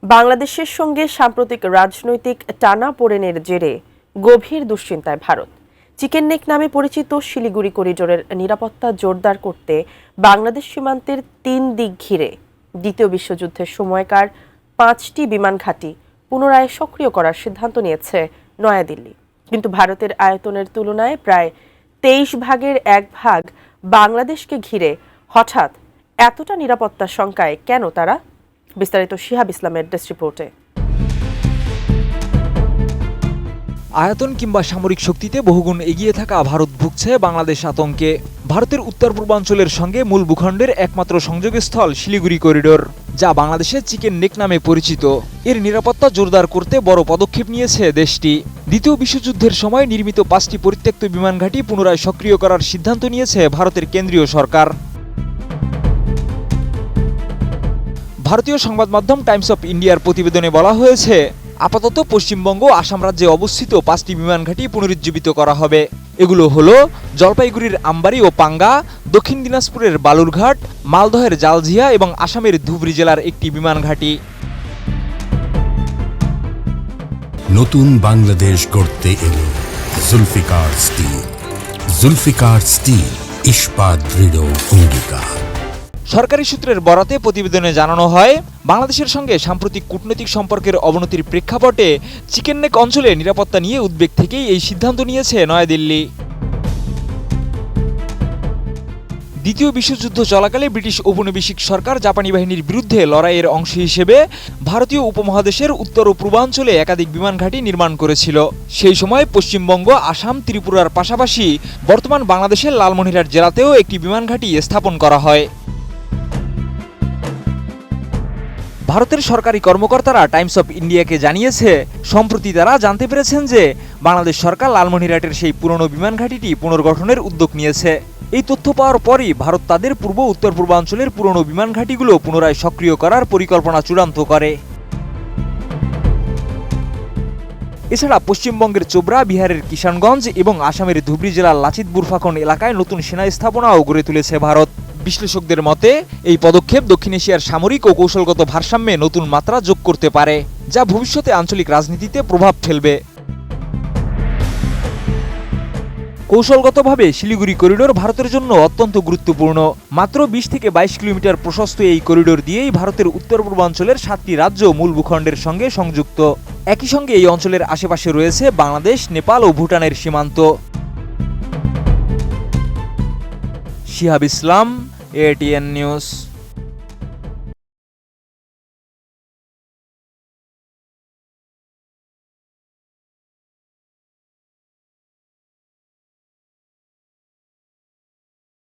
বাংলাদেশের সঙ্গে সাম্প্রতিক রাজনৈতিক টানাপোড়েনের জেরে গভীর দুশ্চিন্তায় ভারত। চিকেন নেক নামে পরিচিত শিলিগুড়ি করিডোরের নিরাপত্তা জোরদার করতে বাংলাদেশ সীমান্তের ৩ দিক ঘিরে দ্বিতীয় বিশ্বযুদ্ধের সময়কার ৫টি বিমান ঘাঁটি পুনরায় সক্রিয় করার সিদ্ধান্ত নিয়েছে নয়াদিল্লি। কিন্তু ভারতের আয়তনের তুলনায় প্রায় ২৩ ভাগের ১ ভাগ বাংলাদেশকে ঘিরে হঠাৎ এতটা নিরাপত্তা শঙ্কায় কেন তারা? বিস্তারিত শিহাব ইসলামের ডেস্ক রিপোর্টে। আয়তন কিংবা সামরিক শক্তিতে বহুগুণ এগিয়ে থাকা ভারত ভুগছে বাংলাদেশ আতঙ্কে। ভারতের উত্তর পূর্বাঞ্চলের সঙ্গে মূল ভূখণ্ডের একমাত্র সংযোগস্থল শিলিগুড়ি করিডোর, যা বাংলাদেশের চিকেন নেক নামে পরিচিত, এর নিরাপত্তা জোরদার করতে বড় পদক্ষেপ নিয়েছে দেশটি। দ্বিতীয় বিশ্বযুদ্ধের সময় নির্মিত 5টি পরিত্যক্ত বিমান ঘাঁটি পুনরায় সক্রিয় করার সিদ্ধান্ত নিয়েছে ভারতের কেন্দ্রীয় সরকার। ভারতীয় সংবাদ মাধ্যম টাইমস অফ ইন্ডিয়ার প্রতিবেদনে বলা হয়েছে, আপাতত পশ্চিমবঙ্গ আসাম রাজ্যে অবস্থিত 5টি বিমান ঘাঁটি পুনরুজ্জীবিত করা হবে। এগুলো হলো জলপাইগুড়ির আমবাড়ি ও পাঙ্গা, দক্ষিণ দিনাজপুরের বালুরঘাট, মালদহের জালঝিয়া এবং আসামের ধুবড়ী জেলার একটি বিমান ঘাঁটি। নতুন বাংলাদেশ গড়তে এলো জুলফিকার স্টিল। জুলফিকার স্টিল, ইস্পাত দৃঢ় অঙ্গীকার। সরকারি সূত্রের বরাতে প্রতিবেদনে জানানো হয়, বাংলাদেশের সঙ্গে সাম্প্রতিক কূটনৈতিক সম্পর্কের অবনতির প্রেক্ষাপটে চিকেন নেক অঞ্চলে নিরাপত্তা নিয়ে উদ্বেগ থেকেই এই সিদ্ধান্ত নিয়েছে নয়াদিল্লি। দ্বিতীয় বিশ্বযুদ্ধ চলাকালে ব্রিটিশ ঔপনিবেশিক সরকার জাপানি বাহিনীর বিরুদ্ধে লড়াইয়ের অংশ হিসেবে ভারতীয় উপমহাদেশের উত্তর ও পূর্বাঞ্চলে একাধিক বিমান ঘাঁটি নির্মাণ করেছিল। সেই সময় পশ্চিমবঙ্গ, আসাম, ত্রিপুরার পাশাপাশি বর্তমান বাংলাদেশের লালমনিরহাট জেলাতেও একটি বিমান ঘাঁটি স্থাপন করা হয়। ভারতের সরকারি কর্মকর্তারা টাইমস অফ ইন্ডিয়াকে জানিয়েছে, সম্প্রতি তারা জানতে পেরেছেন যে বাংলাদেশ সরকার লালমনিরহাটের সেই পুরনো বিমান ঘাঁটিটি পুনর্গঠনের উদ্যোগ নিয়েছে। এই তথ্য পাওয়ার পরই ভারত তাদের পূর্ব উত্তর পূর্বাঞ্চলের পুরনো বিমান ঘাঁটিগুলো পুনরায় সক্রিয় করার পরিকল্পনা চূড়ান্ত করে। এছাড়া পশ্চিমবঙ্গের চোপড়া, বিহারের কিষানগঞ্জ এবং আসামের ধুবড়ী জেলার লাচিত বুরফাখন এলাকায় নতুন সেনা স্থাপনাও গড়ে তুলেছে ভারত। বিশ্লেষকদের মতে, এই পদক্ষেপ দক্ষিণ এশিয়ার সামরিক ও কৌশলগত ভারসাম্যে নতুন মাত্রা যোগ করতে পারে, যা ভবিষ্যতে আঞ্চলিক রাজনীতিতে প্রভাব ফেলবে। কৌশলগতভাবে শিলিগুড়ি করিডোর ভারতের জন্য অত্যন্ত গুরুত্বপূর্ণ। মাত্র 20 থেকে 22 কিলোমিটার প্রশস্ত এই করিডোর দিয়েই ভারতের উত্তর পূর্বাঞ্চলের 7টি রাজ্য মূল ভূখণ্ডের সঙ্গে সংযুক্ত। একই সঙ্গে এই অঞ্চলের আশেপাশে রয়েছে বাংলাদেশ, নেপাল ও ভুটানের সীমান্ত। শিহাব ইসলাম, ATN নিউজ।